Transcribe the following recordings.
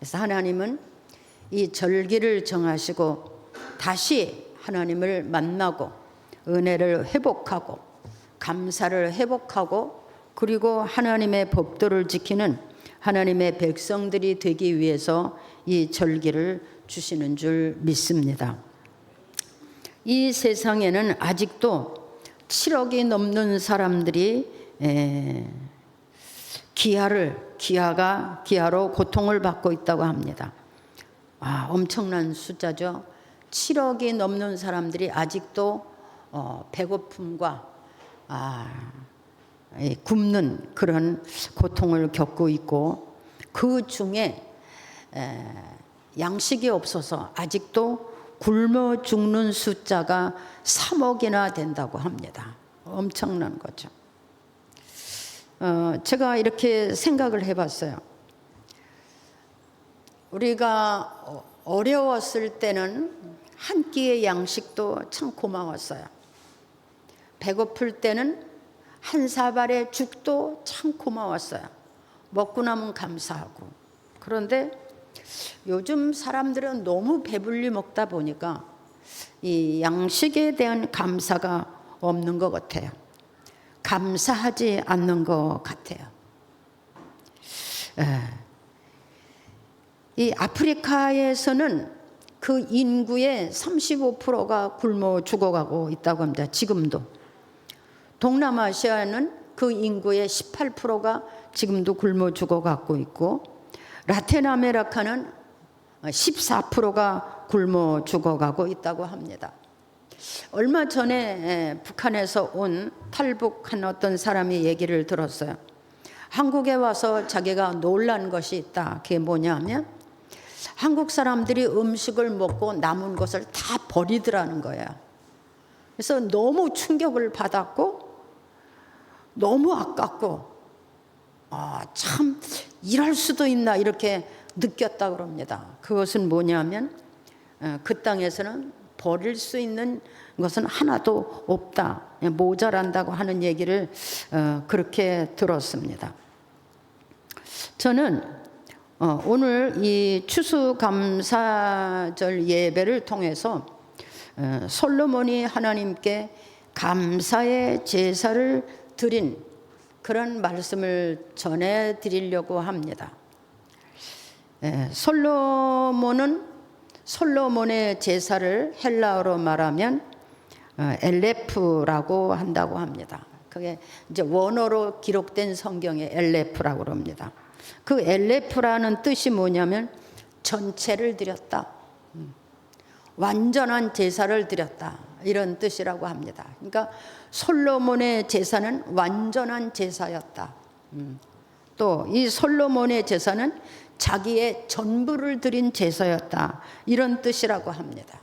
그래서 하나님은 이 절기를 정하시고 다시 하나님을 만나고 은혜를 회복하고 감사를 회복하고 그리고 하나님의 법도를 지키는 하나님의 백성들이 되기 위해서 이 절기를 주시는 줄 믿습니다. 이 세상에는 아직도 7억이 넘는 사람들이 기아로 고통을 받고 있다고 합니다. 엄청난 숫자죠. 7억이 넘는 사람들이 아직도 배고픔과 굶는 그런 고통을 겪고 있고, 그 중에 양식이 없어서 아직도 굶어 죽는 숫자가 3억이나 된다고 합니다. 엄청난 거죠. 제가 이렇게 생각을 해봤어요. 우리가 어려웠을 때는 한 끼의 양식도 참 고마웠어요. 배고플 때는 한 사발의 죽도 참 고마웠어요. 먹고 나면 감사하고. 그런데 요즘 사람들은 너무 배불리 먹다 보니까 이 양식에 대한 감사가 없는 것 같아요. 감사하지 않는 것 같아요. 이 아프리카에서는 그 인구의 35%가 굶어 죽어가고 있다고 합니다. 지금도. 동남아시아는 그 인구의 18%가 지금도 굶어 죽어가고 있고, 라틴 아메리카는 14%가 굶어 죽어가고 있다고 합니다. 얼마 전에 북한에서 온 탈북한 어떤 사람이 얘기를 들었어요. 한국에 와서 자기가 놀란 것이 있다. 그게 뭐냐면 한국 사람들이 음식을 먹고 남은 것을 다 버리더라는 거예요. 그래서 너무 충격을 받았고 너무 아깝고 참 이럴 수도 있나 이렇게 느꼈다고 합니다. 그것은 뭐냐면 그 땅에서는 버릴 수 있는 것은 하나도 없다, 모자란다고 하는 얘기를 그렇게 들었습니다. 저는 오늘 이 추수감사절 예배를 통해서 솔로몬이 하나님께 감사의 제사를 드린 그런 말씀을 전해드리려고 합니다. 솔로몬의 제사를 헬라어로 말하면 엘레프라고 한다고 합니다. 그게 이제 원어로 기록된 성경에 엘레프라고 합니다. 그 엘레프라는 뜻이 뭐냐면 전체를 드렸다, 완전한 제사를 드렸다, 이런 뜻이라고 합니다. 그러니까 솔로몬의 제사는 완전한 제사였다. 또 이 솔로몬의 제사는 자기의 전부를 드린 제사였다, 이런 뜻이라고 합니다.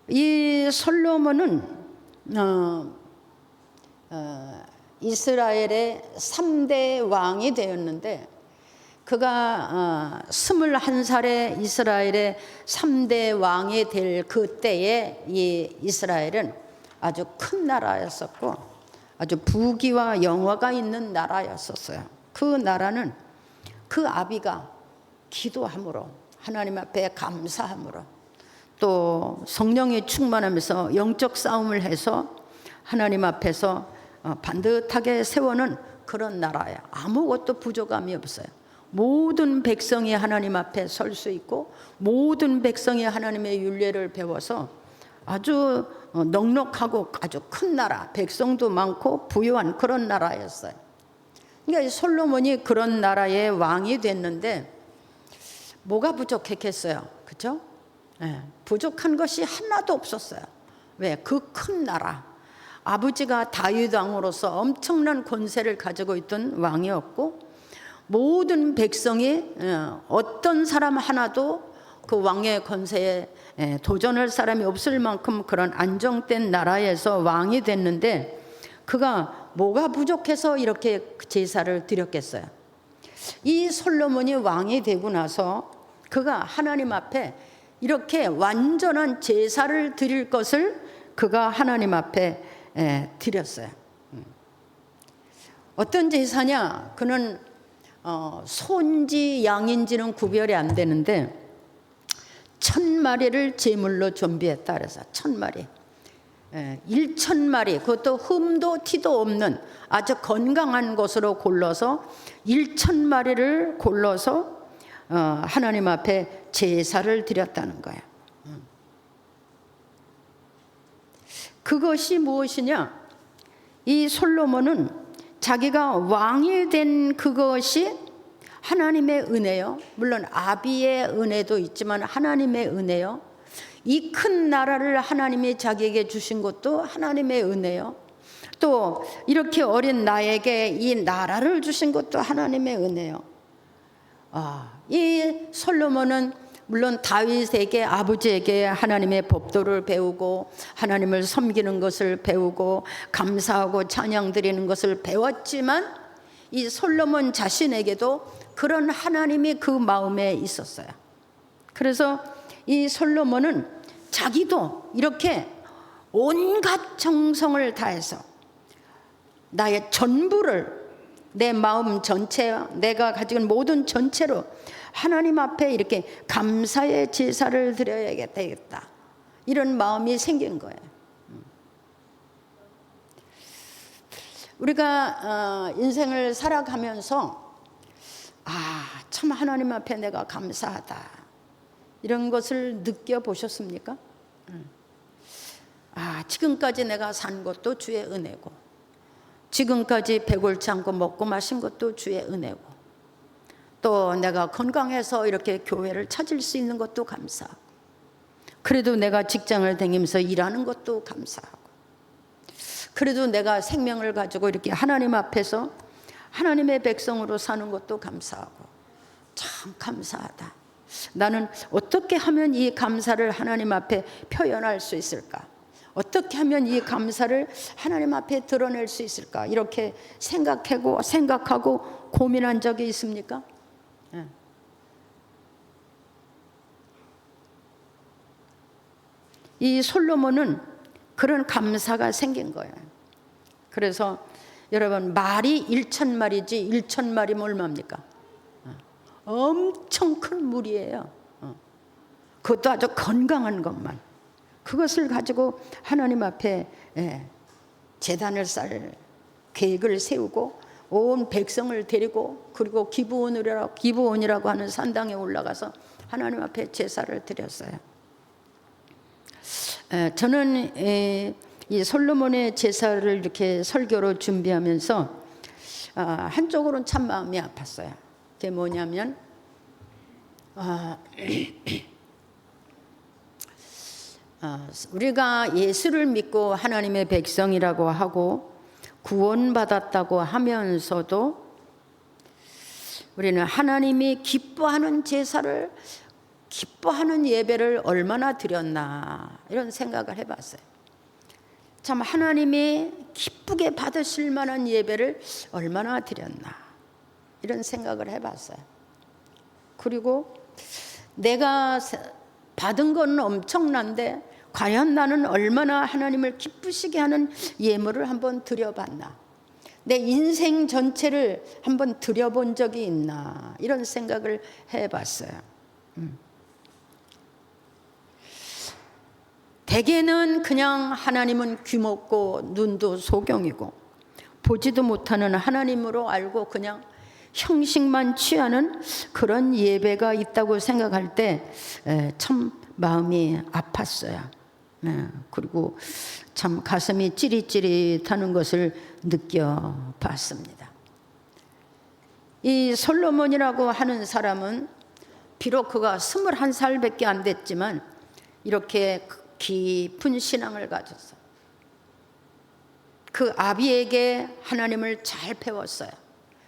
이 솔로몬은 이스라엘의 3대 왕이 되었는데, 그가 21살에 이스라엘의 3대 왕이 될 그때에 이 이스라엘은 아주 큰 나라였었고 아주 부귀와 영화가 있는 나라였었어요. 그 나라는 그 아비가 기도함으로, 하나님 앞에 감사함으로, 또 성령이 충만하면서 영적 싸움을 해서 하나님 앞에서 반듯하게 세워는 그런 나라예요. 아무것도 부족함이 없어요. 모든 백성이 하나님 앞에 설 수 있고 모든 백성이 하나님의 율례를 배워서 아주 넉넉하고 아주 큰 나라, 백성도 많고 부유한 그런 나라였어요. 그러니까 솔로몬이 그런 나라의 왕이 됐는데 뭐가 부족했겠어요? 그렇죠? 부족한 것이 하나도 없었어요. 왜? 그 큰 나라, 아버지가 다윗 왕으로서 엄청난 권세를 가지고 있던 왕이었고, 모든 백성이 어떤 사람 하나도 그 왕의 권세에 도전할 사람이 없을 만큼 그런 안정된 나라에서 왕이 됐는데, 그가 뭐가 부족해서 이렇게 제사를 드렸겠어요? 이 솔로몬이 왕이 되고 나서 그가 하나님 앞에 이렇게 완전한 제사를 드릴 것을 그가 하나님 앞에 드렸어요. 어떤 제사냐? 그는 소인지 양인지는 구별이 안 되는데 1000마리를 제물로 준비했다 그래서 1000마리 1000마리 그것도 흠도 티도 없는 아주 건강한 것으로 골라서 1000마리를 골라서 하나님 앞에 제사를 드렸다는 거야. 그것이 무엇이냐? 이 솔로몬은 자기가 왕이 된 그것이 하나님의 은혜요. 물론 아비의 은혜도 있지만 하나님의 은혜요. 이 큰 나라를 하나님이 자기에게 주신 것도 하나님의 은혜요. 또 이렇게 어린 나에게 이 나라를 주신 것도 하나님의 은혜요. 이 솔로몬은 물론 다윗에게 아버지에게 하나님의 법도를 배우고 하나님을 섬기는 것을 배우고 감사하고 찬양 드리는 것을 배웠지만 이 솔로몬 자신에게도 그런 하나님이 그 마음에 있었어요. 그래서 이 솔로몬은 자기도 이렇게 온갖 정성을 다해서 나의 전부를 내 마음 전체 내가 가지고 있는 모든 전체로 하나님 앞에 이렇게 감사의 제사를 드려야 되겠다 이런 마음이 생긴 거예요. 우리가 인생을 살아가면서 참 하나님 앞에 내가 감사하다 이런 것을 느껴보셨습니까? 지금까지 내가 산 것도 주의 은혜고 지금까지 배골치 않고 먹고 마신 것도 주의 은혜고 또 내가 건강해서 이렇게 교회를 찾을 수 있는 것도 감사하고 그래도 내가 직장을 다니면서 일하는 것도 감사하고 그래도 내가 생명을 가지고 이렇게 하나님 앞에서 하나님의 백성으로 사는 것도 감사하고 참 감사하다. 나는 어떻게 하면 이 감사를 하나님 앞에 표현할 수 있을까? 어떻게 하면 이 감사를 하나님 앞에 드러낼 수 있을까? 이렇게 생각하고 고민한 적이 있습니까? 이 솔로몬은 그런 감사가 생긴 거예요. 그래서 여러분 말이 1000마리지 1000마리면 얼마입니까? 엄청 큰 물이에요. 그것도 아주 건강한 것만 그것을 가지고 하나님 앞에 제단을 쌓을 계획을 세우고 온 백성을 데리고 그리고 기브온이라고 하는 산당에 올라가서 하나님 앞에 제사를 드렸어요. 저는 이 솔로몬의 제사를 이렇게 설교로 준비하면서 한쪽으로는 참 마음이 아팠어요. 그게 뭐냐면 우리가 예수를 믿고 하나님의 백성이라고 하고 구원받았다고 하면서도 우리는 하나님이 기뻐하는 제사를 기뻐하는 예배를 얼마나 드렸나 이런 생각을 해봤어요. 참 하나님이 기쁘게 받으실 만한 예배를 얼마나 드렸나 이런 생각을 해봤어요. 그리고 내가 받은 건 엄청난데 과연 나는 얼마나 하나님을 기쁘시게 하는 예물을 한번 드려봤나, 내 인생 전체를 한번 드려본 적이 있나 이런 생각을 해봤어요. 대개는 그냥 하나님은 귀먹고 눈도 소경이고 보지도 못하는 하나님으로 알고 그냥 형식만 취하는 그런 예배가 있다고 생각할 때 참 마음이 아팠어요. 그리고 참 가슴이 찌릿찌릿하는 것을 느껴봤습니다. 이 솔로몬이라고 하는 사람은 비록 그가 21살밖에 안 됐지만 이렇게 깊은 신앙을 가졌어요. 그 아비에게 하나님을 잘 배웠어요.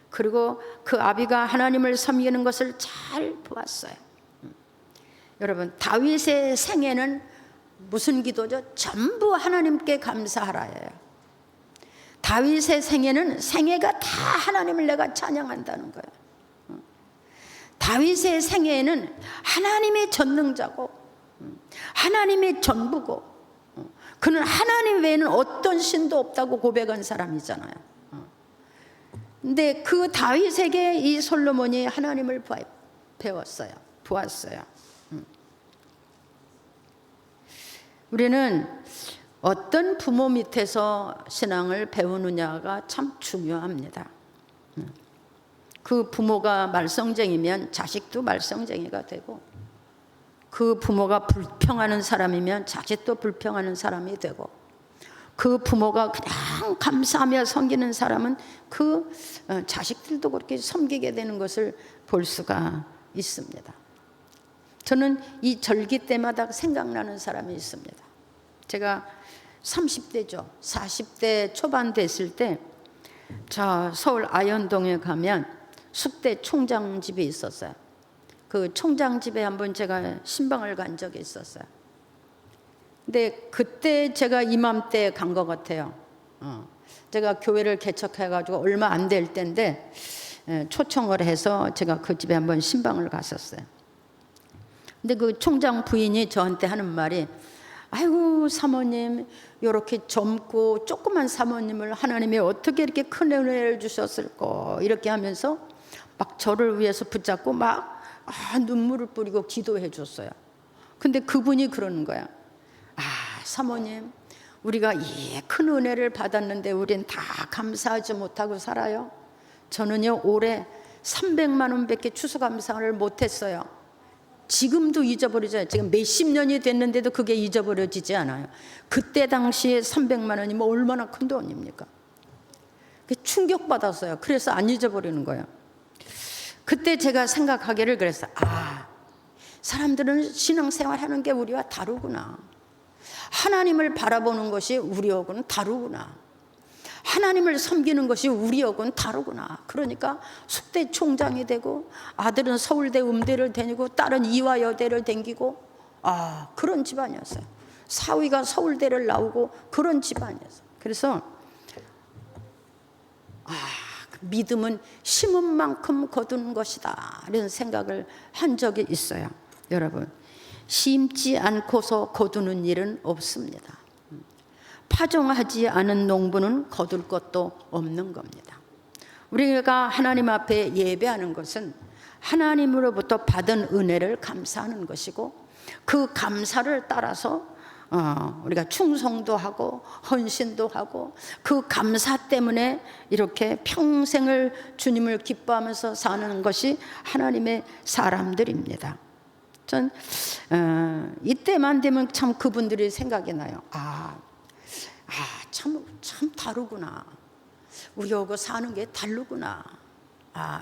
그리고 그 아비가 하나님을 섬기는 것을 잘 보았어요. 여러분, 다윗의 생애는 무슨 기도죠? 전부 하나님께 감사하라예요. 다윗의 생애는 생애가 다 하나님을 내가 찬양한다는 거예요. 다윗의 생애에는 하나님의 전능자고 하나님의 전부고 그는 하나님 외에는 어떤 신도 없다고 고백한 사람이잖아요. 근데 그 다윗에게 이 솔로몬이 하나님을 배웠어요. 보았어요. 우리는 어떤 부모 밑에서 신앙을 배우느냐가 참 중요합니다. 그 부모가 말썽쟁이면 자식도 말썽쟁이가 되고, 그 부모가 불평하는 사람이면 자식도 불평하는 사람이 되고, 그 부모가 그냥 감사하며 섬기는 사람은 그 자식들도 그렇게 섬기게 되는 것을 볼 수가 있습니다. 저는 이 절기 때마다 생각나는 사람이 있습니다. 제가 30대죠. 40대 초반 됐을 때 저 서울 아현동에 가면 숙대 총장집이 있었어요. 그 총장집에 한번 제가 신방을 간 적이 있었어요. 근데 그때 제가 이맘때 간 것 같아요. 제가 교회를 개척해가지고 얼마 안 될 때인데 초청을 해서 제가 그 집에 한번 신방을 갔었어요. 근데 그 총장 부인이 저한테 하는 말이, 아이고 사모님, 이렇게 젊고 조그만 사모님을 하나님이 어떻게 이렇게 큰 은혜를 주셨을까, 이렇게 하면서 막 저를 위해서 붙잡고 막 눈물을 뿌리고 기도해 줬어요. 근데 그분이 그러는 거야. 사모님, 우리가 이 큰 은혜를 받았는데 우린 다 감사하지 못하고 살아요. 저는요 올해 300만 원밖에 추수감사를 못했어요. 지금도 잊어버리잖아요. 지금 몇십 년이 됐는데도 그게 잊어버려지지 않아요. 그때 당시에 300만 원이면 얼마나 큰 돈입니까? 충격받았어요. 그래서 안 잊어버리는 거예요. 그때 제가 생각하기를 그랬어요. 사람들은 신앙생활 하는 게 우리와 다르구나. 하나님을 바라보는 것이 우리하고는 다르구나. 하나님을 섬기는 것이 우리하고는 다르구나. 그러니까 숙대 총장이 되고, 아들은 서울대 음대를 다니고, 딸은 이화여대를 다니고, 그런 집안이었어요. 사위가 서울대를 나오고 그런 집안이었어요. 그래서 믿음은 심은 만큼 거두는 것이다, 이런 생각을 한 적이 있어요. 여러분, 심지 않고서 거두는 일은 없습니다. 파종하지 않은 농부는 거둘 것도 없는 겁니다. 우리가 하나님 앞에 예배하는 것은 하나님으로부터 받은 은혜를 감사하는 것이고, 그 감사를 따라서 우리가 충성도 하고 헌신도 하고, 그 감사 때문에 이렇게 평생을 주님을 기뻐하면서 사는 것이 하나님의 사람들입니다. 전 이때만 되면 참 그분들이 생각이 나요. 참 다르구나. 우리하고 사는 게 다르구나.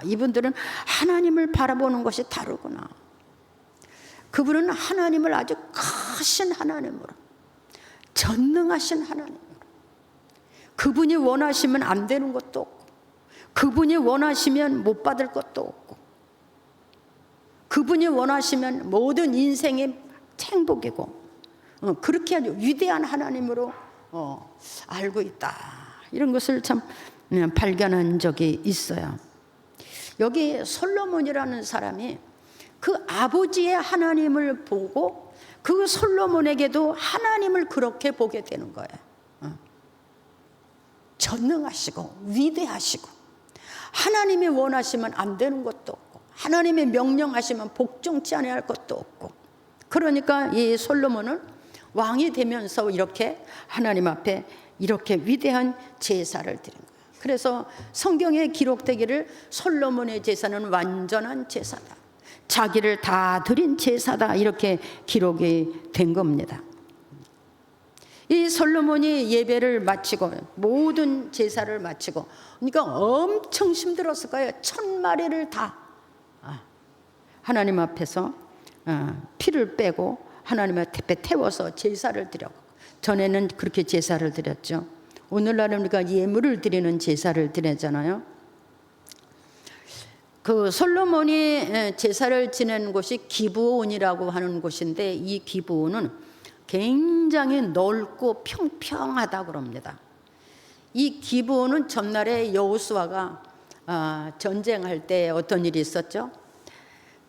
이분들은 하나님을 바라보는 것이 다르구나. 그분은 하나님을 아주 크신 하나님으로, 전능하신 하나님으로, 그분이 원하시면 안 되는 것도 없고, 그분이 원하시면 못 받을 것도 없고, 그분이 원하시면 모든 인생의 행복이고, 그렇게 아주 위대한 하나님으로 알고 있다, 이런 것을 참 발견한 적이 있어요. 여기 솔로몬이라는 사람이 그 아버지의 하나님을 보고 그 솔로몬에게도 하나님을 그렇게 보게 되는 거예요. 전능하시고 위대하시고, 하나님이 원하시면 안 되는 것도 없고, 하나님이 명령하시면 복종치 않아야 할 것도 없고, 그러니까 이 솔로몬은 왕이 되면서 이렇게 하나님 앞에 이렇게 위대한 제사를 드린 거예요. 그래서 성경에 기록되기를 솔로몬의 제사는 완전한 제사다, 자기를 다 드린 제사다, 이렇게 기록이 된 겁니다. 이 솔로몬이 예배를 마치고 모든 제사를 마치고, 그러니까 엄청 힘들었을 거예요. 1000마리를 다 하나님 앞에서 피를 빼고 하나님 앞에 태워서 제사를 드렸고, 전에는 그렇게 제사를 드렸죠. 오늘날은 우리가 예물을 드리는 제사를 드리잖아요. 그 솔로몬이 제사를 지낸 곳이 기브온이라고 하는 곳인데, 이 기브온은 굉장히 넓고 평평하다고 그럽니다. 이 기브온은 전날에 여호수아가 전쟁할 때 어떤 일이 있었죠?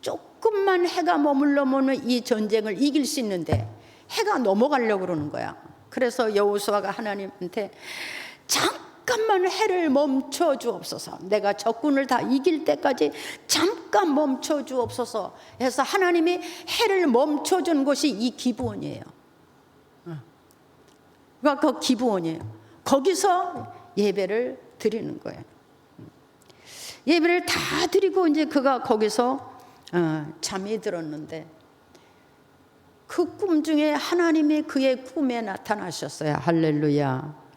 조금만 해가 머물러면 이 전쟁을 이길 수 있는데 해가 넘어가려고 그러는 거야. 그래서 여호수아가 하나님한테 잠깐만 해를 멈춰 주옵소서. 내가 적군을 다 이길 때까지 잠깐 멈춰 주옵소서 해서 하나님이 해를 멈춰 준 것이 이 기브온이에요. 그러니까 그 기브온이에요. 거기서 예배를 드리는 거예요. 예배를 다 드리고 이제 그가 거기서 잠이 들었는데 그 꿈 중에 하나님이 그의 꿈에 나타나셨어요. 할렐루야.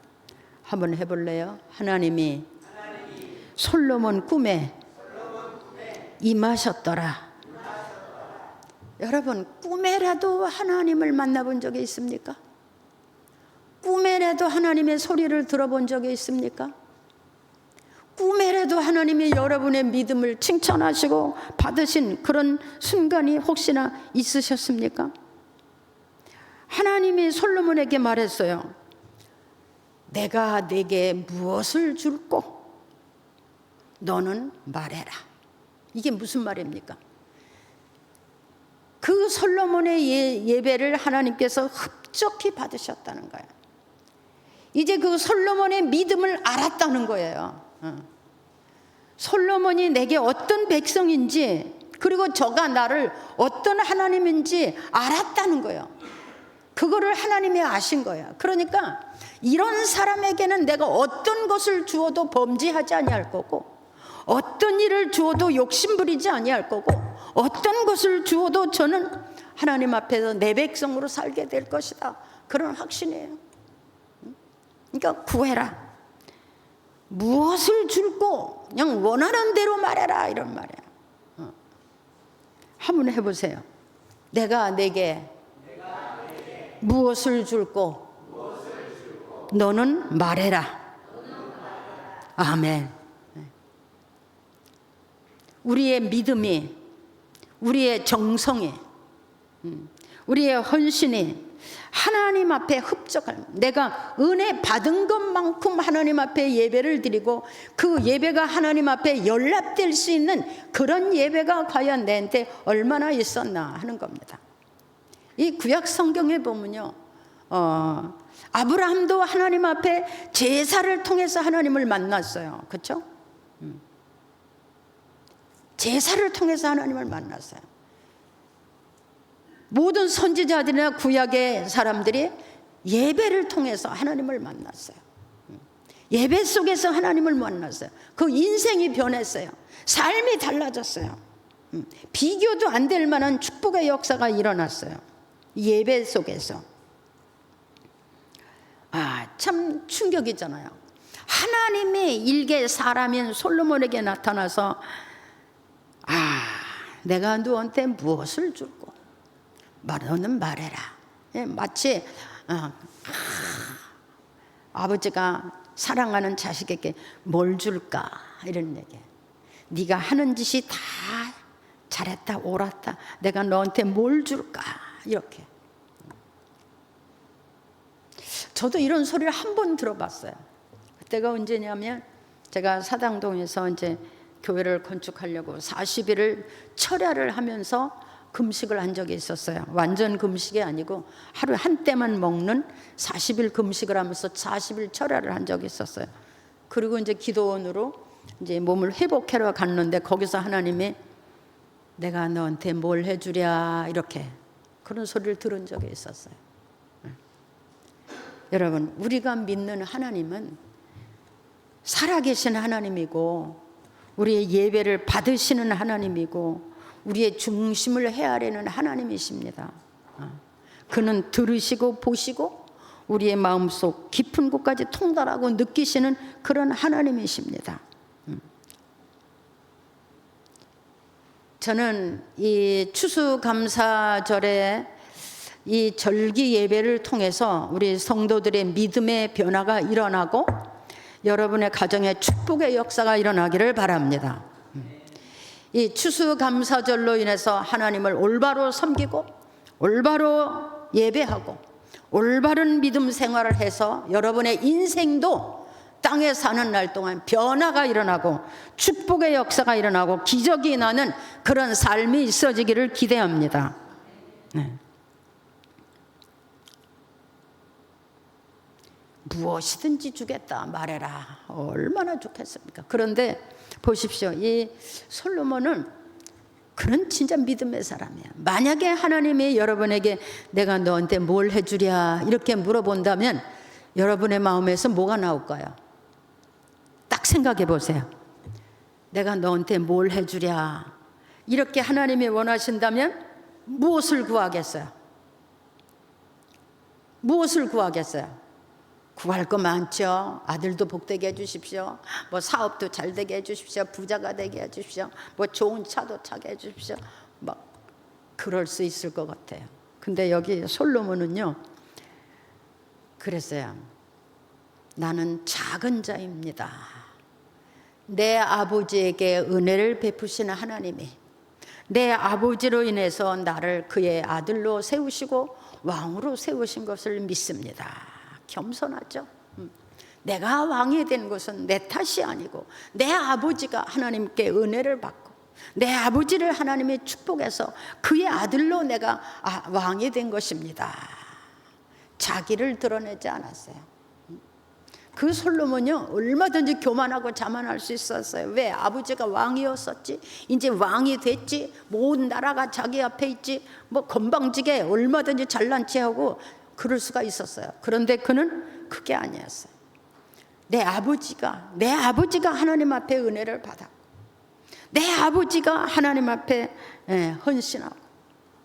한번 해볼래요? 하나님이 솔로몬 꿈에 임하셨더라. 여러분, 꿈에라도 하나님을 만나본 적이 있습니까? 꿈에라도 하나님의 소리를 들어본 적이 있습니까? 꿈에라도 하나님이 여러분의 믿음을 칭찬하시고 받으신 그런 순간이 혹시나 있으셨습니까? 하나님이 솔로몬에게 말했어요. 내가 네게 무엇을 줄꼬? 너는 말해라. 이게 무슨 말입니까? 그 솔로몬의 예배를 하나님께서 흡족히 받으셨다는 거예요. 이제 그 솔로몬의 믿음을 알았다는 거예요. 솔로몬이 내게 어떤 백성인지, 그리고 저가 나를 어떤 하나님인지 알았다는 거예요. 그거를 하나님이 아신 거예요. 그러니까 이런 사람에게는 내가 어떤 것을 주어도 범죄하지 아니할 거고, 어떤 일을 주어도 욕심부리지 아니할 거고, 어떤 것을 주어도 저는 하나님 앞에서 내 백성으로 살게 될 것이다. 그런 확신이에요. 그러니까 구해라. 무엇을 줄고 그냥 원하는 대로 말해라, 이런 말이에요. 한번 해보세요. 내가 내게 무엇을 줄고 너는 말해라. 아멘. 우리의 믿음이, 우리의 정성이, 우리의 헌신이 하나님 앞에 흡족한, 내가 은혜 받은 것만큼 하나님 앞에 예배를 드리고 그 예배가 하나님 앞에 연락될 수 있는 그런 예배가 과연 내한테 얼마나 있었나 하는 겁니다. 이 구약 성경에 보면요, 아브라함도 하나님 앞에 제사를 통해서 하나님을 만났어요. 그렇죠? 제사를 통해서 하나님을 만났어요. 모든 선지자들이나 구약의 사람들이 예배를 통해서 하나님을 만났어요. 예배 속에서 하나님을 만났어요. 그 인생이 변했어요. 삶이 달라졌어요. 비교도 안 될 만한 축복의 역사가 일어났어요. 예배 속에서. 참 충격이잖아요. 하나님이 일개 사람인 솔로몬에게 나타나서 내가 너한테 무엇을 줄고 너는 말해라. 마치 아버지가 사랑하는 자식에게 뭘 줄까 이런 얘기예요. 네가 하는 짓이 다 잘했다 옳았다, 내가 너한테 뭘 줄까, 이렇게. 저도 이런 소리를 한 번 들어봤어요. 그때가 언제냐면 제가 사당동에서 이제 교회를 건축하려고 40일을 철야를 하면서 금식을 한 적이 있었어요. 완전 금식이 아니고 하루에 한 때만 먹는 40일 금식을 하면서 40일 철야를 한 적이 있었어요. 그리고 이제 기도원으로 이제 몸을 회복하러 갔는데 거기서 하나님이 내가 너한테 뭘 해주랴, 이렇게 그런 소리를 들은 적이 있었어요. 여러분, 우리가 믿는 하나님은 살아계신 하나님이고 우리의 예배를 받으시는 하나님이고 우리의 중심을 헤아리는 하나님이십니다. 그는 들으시고 보시고 우리의 마음속 깊은 곳까지 통달하고 느끼시는 그런 하나님이십니다. 저는 이 추수감사절에 이 절기 예배를 통해서 우리 성도들의 믿음의 변화가 일어나고 여러분의 가정에 축복의 역사가 일어나기를 바랍니다. 이 추수감사절로 인해서 하나님을 올바로 섬기고 올바로 예배하고 올바른 믿음 생활을 해서 여러분의 인생도 땅에 사는 날 동안 변화가 일어나고 축복의 역사가 일어나고 기적이 나는 그런 삶이 있어지기를 기대합니다. 무엇이든지 주겠다 말해라. 얼마나 좋겠습니까? 그런데 보십시오. 이 솔로몬은 그런 진짜 믿음의 사람이야. 만약에 하나님이 여러분에게 내가 너한테 뭘 해주랴 이렇게 물어본다면 여러분의 마음에서 뭐가 나올까요? 딱 생각해 보세요. 내가 너한테 뭘 해주랴 이렇게 하나님이 원하신다면 무엇을 구하겠어요? 무엇을 구하겠어요? 구할 거 많죠. 아들도 복되게 해주십시오. 뭐 사업도 잘 되게 해주십시오. 부자가 되게 해주십시오. 뭐 좋은 차도 타게 해주십시오. 막 그럴 수 있을 것 같아요. 근데 여기 솔로몬은요 그랬어요. 나는 작은 자입니다. 내 아버지에게 은혜를 베푸시는 하나님이 내 아버지로 인해서 나를 그의 아들로 세우시고 왕으로 세우신 것을 믿습니다. 겸손하죠. 내가 왕이 된 것은 내 탓이 아니고 내 아버지가 하나님께 은혜를 받고 내 아버지를 하나님이 축복해서 그의 아들로 내가 왕이 된 것입니다. 자기를 드러내지 않았어요. 그 솔로몬이요 얼마든지 교만하고 자만할 수 있었어요. 왜? 아버지가 왕이었었지. 이제 왕이 됐지. 모든 나라가 자기 앞에 있지. 뭐 건방지게 얼마든지 잘난 체하고 그럴 수가 있었어요. 그런데 그는 그게 아니었어요. 내 아버지가 하나님 앞에 은혜를 받아 내 아버지가 하나님 앞에 헌신하고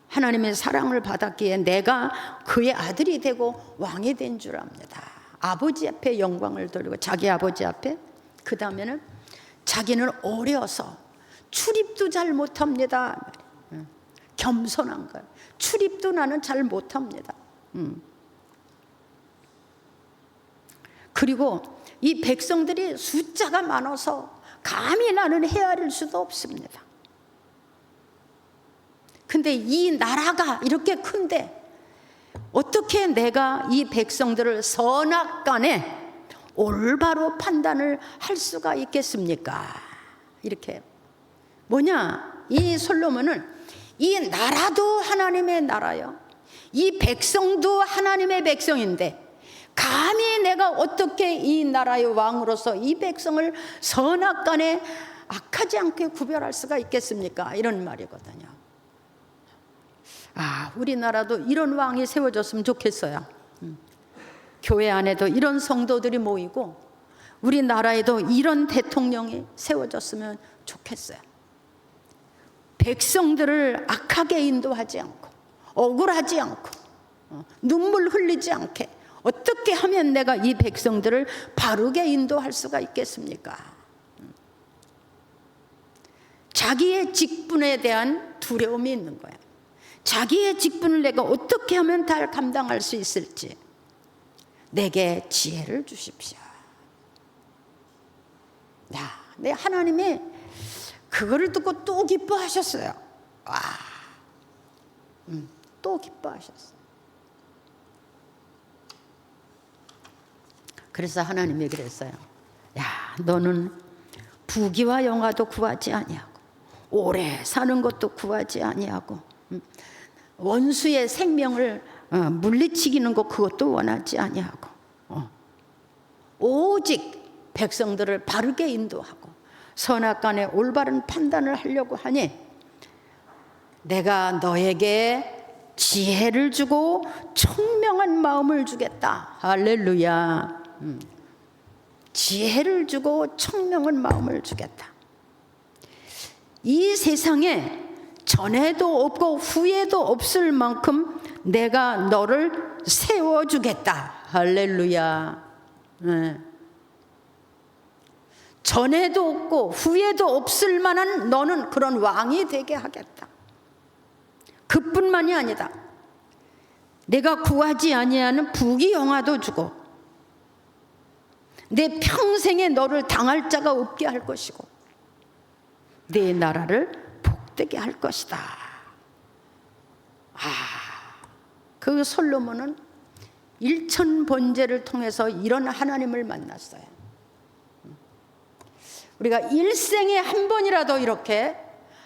하나님의 사랑을 받았기에 내가 그의 아들이 되고 왕이 된 줄 압니다. 아버지 앞에 영광을 돌리고 자기 아버지 앞에. 그 다음에는 자기는 어려서 출입도 잘 못합니다. 겸손한 거예요. 출입도 나는 잘 못합니다. 그리고 이 백성들이 숫자가 많아서 감히 나는 헤아릴 수도 없습니다. 근데 이 나라가 이렇게 큰데 어떻게 내가 이 백성들을 선악간에 올바로 판단을 할 수가 있겠습니까? 이렇게 뭐냐? 이 솔로몬은 이 나라도 하나님의 나라요. 이 백성도 하나님의 백성인데 감히 내가 어떻게 이 나라의 왕으로서 이 백성을 선악간에 악하지 않게 구별할 수가 있겠습니까? 이런 말이거든요. 우리나라도 이런 왕이 세워졌으면 좋겠어요. 교회 안에도 이런 성도들이 모이고 우리나라에도 이런 대통령이 세워졌으면 좋겠어요. 백성들을 악하게 인도하지 않고 억울하지 않고 눈물 흘리지 않게 어떻게 하면 내가 이 백성들을 바르게 인도할 수가 있겠습니까? 자기의 직분에 대한 두려움이 있는 거예요. 자기의 직분을 내가 어떻게 하면 다 감당할 수 있을지 내게 지혜를 주십시오. 내 하나님이 그거를 듣고 또 기뻐하셨어요. 또 기뻐하셨어요. 그래서 하나님이 그랬어요. 너는 부귀와 영화도 구하지 아니하고 오래 사는 것도 구하지 아니하고 원수의 생명을 물리치기는 것 그것도 원하지 아니하고 오직 백성들을 바르게 인도하고 선악간에 올바른 판단을 하려고 하니 내가 너에게 지혜를 주고 총명한 마음을 주겠다. 할렐루야. 지혜를 주고 총명한 마음을 주겠다. 이 세상에 전에도 없고 후에도 없을 만큼 내가 너를 세워주겠다. 할렐루야. 전에도 없고 후에도 없을 만한 너는 그런 왕이 되게 하겠다. 그뿐만이 아니다. 내가 구하지 아니하는 부귀 영화도 주고 내 평생에 너를 당할 자가 없게 할 것이고 내 나라를 복되게 할 것이다. 그 솔로몬은 일천번제를 통해서 이런 하나님을 만났어요. 우리가 일생에 한 번이라도 이렇게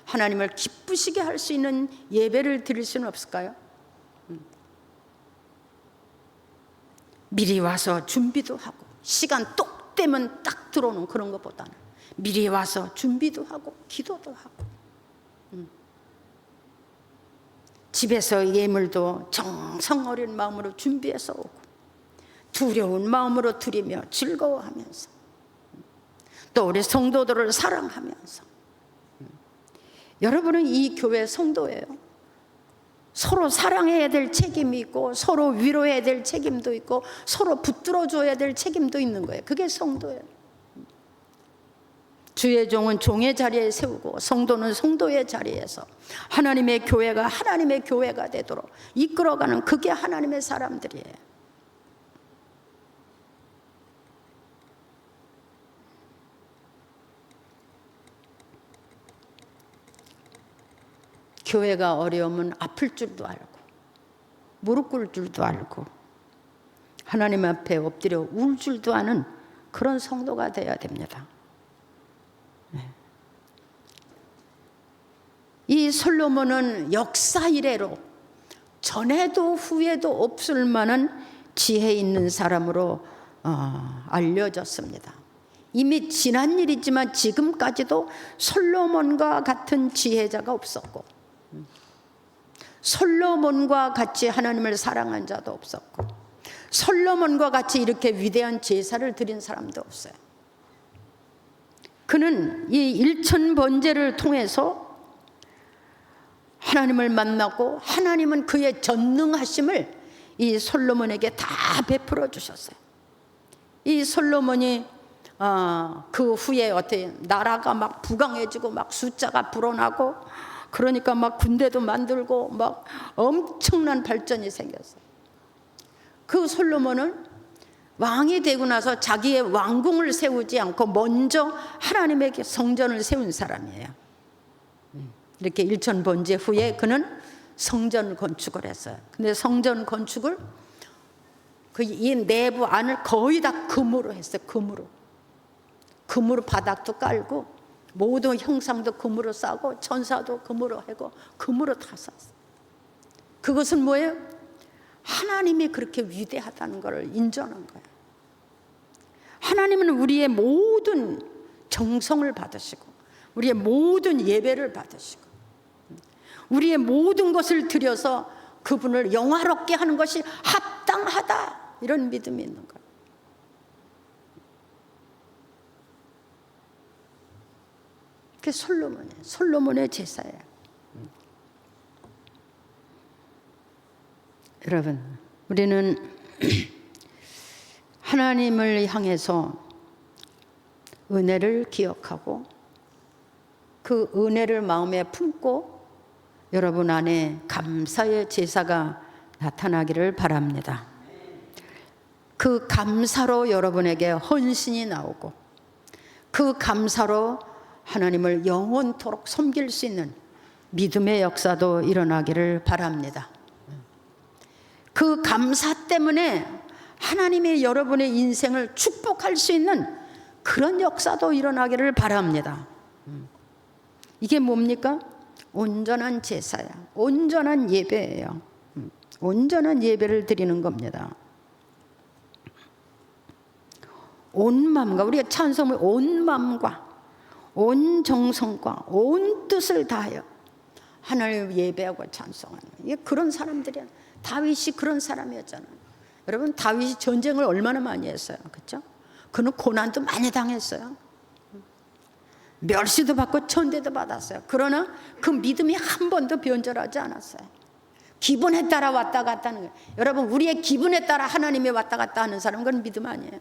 하나님을 기쁘시게 할 수 있는 예배를 드릴 수는 없을까요? 미리 와서 준비도 하고 시간 똑 되면 딱 들어오는 그런 것보다는 미리 와서 준비도 하고 기도도 하고 집에서 예물도 정성 어린 마음으로 준비해서 오고 두려운 마음으로 드리며 즐거워하면서 또 우리 성도들을 사랑하면서 여러분은 이 교회 성도예요. 서로 사랑해야 될 책임이 있고 서로 위로해야 될 책임도 있고 서로 붙들어줘야 될 책임도 있는 거예요. 그게 성도예요. 주의 종은 종의 자리에 세우고 성도는 성도의 자리에서 하나님의 교회가 하나님의 교회가 되도록 이끌어가는 그게 하나님의 사람들이에요. 교회가 어려우면 아플 줄도 알고 무릎 꿇을 줄도 알고 하나님 앞에 엎드려 울 줄도 아는 그런 성도가 되어야 됩니다. 이 솔로몬은 역사 이래로 전에도 후에도 없을 만한 지혜 있는 사람으로 알려졌습니다. 이미 지난 일이지만 지금까지도 솔로몬과 같은 지혜자가 없었고 솔로몬과 같이 하나님을 사랑한 자도 없었고 솔로몬과 같이 이렇게 위대한 제사를 드린 사람도 없어요. 그는 이 일천 번제를 통해서 하나님을 만나고 하나님은 그의 전능하심을 이 솔로몬에게 다 베풀어 주셨어요. 이 솔로몬이 그 후에 어떻게 나라가 막 부강해지고 막 숫자가 불어나고 그러니까 막 군대도 만들고 막 엄청난 발전이 생겼어요. 그 솔로몬은 왕이 되고 나서 자기의 왕궁을 세우지 않고 먼저 하나님에게 성전을 세운 사람이에요. 이렇게 일천 번제 후에 그는 성전 건축을 했어요. 근데 성전 건축을 이 내부 안을 거의 다 금으로 했어요. 금으로 바닥도 깔고 모든 형상도 금으로 싸고 천사도 금으로 하고 금으로 다 쌌어요. 그것은 뭐예요? 하나님이 그렇게 위대하다는 것을 인정한 거예요. 하나님은 우리의 모든 정성을 받으시고 우리의 모든 예배를 받으시고 우리의 모든 것을 들여서 그분을 영화롭게 하는 것이 합당하다 이런 믿음이 있는 거예요. 그게 솔로몬의 제사예요. 여러분, 우리는 하나님을 향해서 은혜를 기억하고 그 은혜를 마음에 품고 여러분 안에 감사의 제사가 나타나기를 바랍니다. 그 감사로 여러분에게 헌신이 나오고 그 감사로 하나님을 영원토록 섬길 수 있는 믿음의 역사도 일어나기를 바랍니다. 그 감사 때문에 하나님의 여러분의 인생을 축복할 수 있는 그런 역사도 일어나기를 바랍니다. 이게 뭡니까? 온전한 제사야. 온전한 예배예요. 온전한 예배를 드리는 겁니다. 온 마음과 우리가 찬송을 온 마음과 온 정성과 온 뜻을 다하여 하나님을 예배하고 찬송하는 이게 그런 사람들이야. 다윗이 그런 사람이었잖아요. 여러분 다윗이 전쟁을 얼마나 많이 했어요. 그렇죠? 그는 고난도 많이 당했어요. 멸시도 받고 천대도 받았어요. 그러나 그 믿음이 한 번도 변절하지 않았어요. 기분에 따라 왔다 갔다 하는 거예요. 여러분 우리의 기분에 따라 하나님이 왔다 갔다 하는 사람은 그건 믿음 아니에요.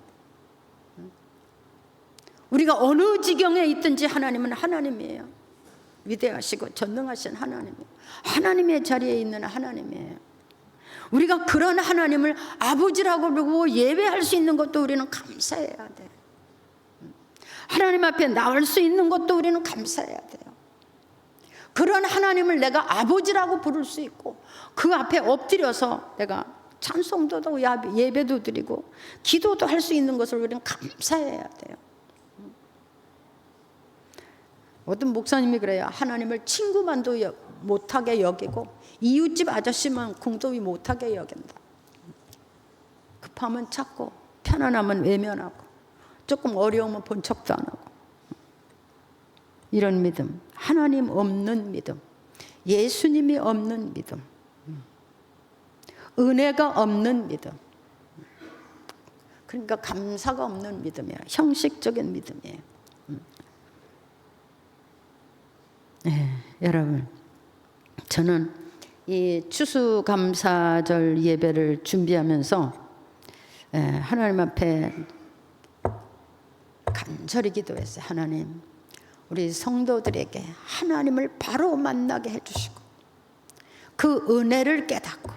우리가 어느 지경에 있든지 하나님은 하나님이에요. 위대하시고 전능하신 하나님이에요. 하나님의 자리에 있는 하나님이에요. 우리가 그런 하나님을 아버지라고 부르고 예배할 수 있는 것도 우리는 감사해야 돼요. 하나님 앞에 나올 수 있는 것도 우리는 감사해야 돼요. 그런 하나님을 내가 아버지라고 부를 수 있고 그 앞에 엎드려서 내가 찬송도 하고 예배도 드리고 기도도 할 수 있는 것을 우리는 감사해야 돼요. 어떤 목사님이 그래요. 하나님을 친구만도 못하게 여기고 이웃집 아저씨만 공도 못하게 여긴다. 그 급하면 찾고 편안하면 외면하고 조금 어려우면 본 척도 안 하고, 이런 믿음, 하나님 없는 믿음, 예수님이 없는 믿음, 은혜가 없는 믿음, 그러니까 감사가 없는 믿음이에요. 형식적인 믿음이에요. 네, 여러분, 저는 이 추수감사절 예배를 준비하면서 하나님 앞에 간절히 기도했어요. 하나님, 우리 성도들에게 하나님을 바로 만나게 해주시고 그 은혜를 깨닫고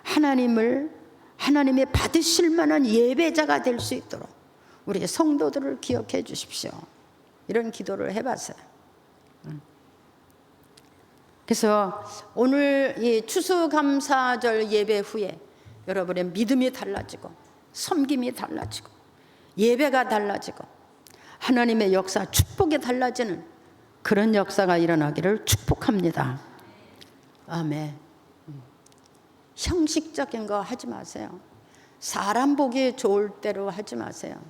하나님이 받으실 만한 예배자가 될 수 있도록 우리 성도들을 기억해 주십시오. 이런 기도를 해봤어요. 그래서 오늘 이 추수감사절 예배 후에 여러분의 믿음이 달라지고 섬김이 달라지고 예배가 달라지고 하나님의 역사, 축복이 달라지는 그런 역사가 일어나기를 축복합니다. 아멘. 형식적인 거 하지 마세요. 사람 보기 좋을 대로 하지 마세요.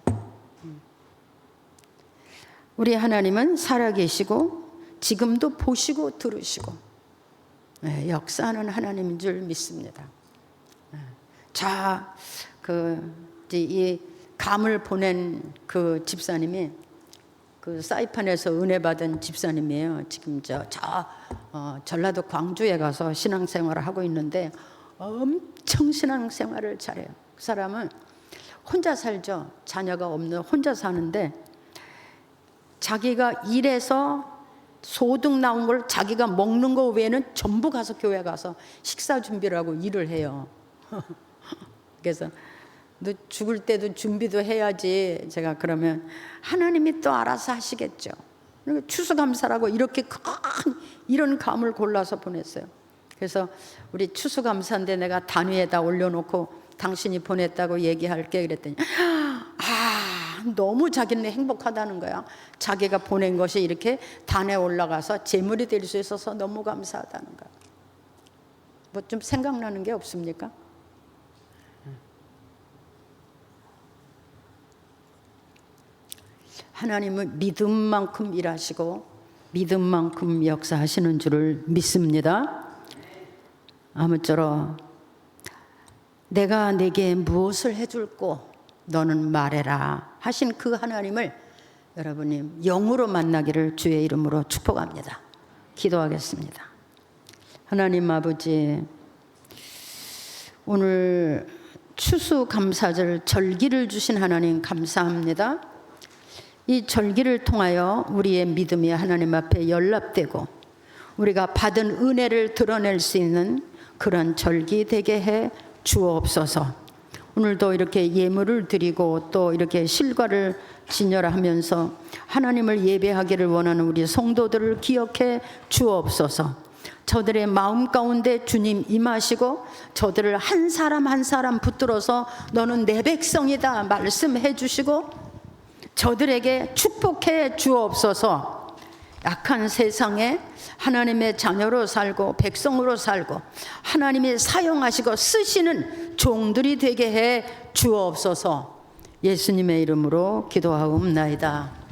우리 하나님은 살아계시고 지금도 보시고 들으시고 역사하는 하나님인 줄 믿습니다. 자, 이 감을 보낸 그 집사님이 그 사이판에서 은혜 받은 집사님이에요. 지금 전라도 광주에 가서 신앙생활을 하고 있는데 엄청 신앙생활을 잘해요. 그 사람은 혼자 살죠. 자녀가 없는 혼자 사는데 자기가 일해서 소득 나온 걸 자기가 먹는 거 외에는 전부 가서 교회 가서 식사 준비를 하고 일을 해요. 그래서 너 죽을 때도 준비도 해야지. 제가 그러면 하나님이 또 알아서 하시겠죠. 추수감사라고 이렇게 큰 이런 감을 골라서 보냈어요. 그래서 우리 추수감사인데 내가 단위에다 올려놓고 당신이 보냈다고 얘기할게 그랬더니 너무 자기는 행복하다는 거야. 자기가 보낸 것이 이렇게 단에 올라가서 재물이 될 수 있어서 너무 감사하다는 거야. 뭐 좀 생각나는 게 없습니까? 하나님은 믿음만큼 일하시고 믿음만큼 역사하시는 줄을 믿습니다. 아무쪼록 내가 내게 무엇을 해줄꼬 너는 말해라 하신 그 하나님을 여러분이 영으로 만나기를 주의 이름으로 축복합니다. 기도하겠습니다. 하나님 아버지, 오늘 추수감사절 절기를 주신 하나님 감사합니다. 이 절기를 통하여 우리의 믿음이 하나님 앞에 연락되고 우리가 받은 은혜를 드러낼 수 있는 그런 절기 되게 해 주옵소서. 오늘도 이렇게 예물을 드리고 또 이렇게 실과를 진열하면서 하나님을 예배하기를 원하는 우리 성도들을 기억해 주옵소서. 저들의 마음 가운데 주님 임하시고 저들을 한 사람 한 사람 붙들어서 너는 내 백성이다 말씀해 주시고 저들에게 축복해 주옵소서. 약한 세상에 하나님의 자녀로 살고 백성으로 살고 하나님이 사용하시고 쓰시는 종들이 되게 해 주옵소서. 예수님의 이름으로 기도하옵나이다.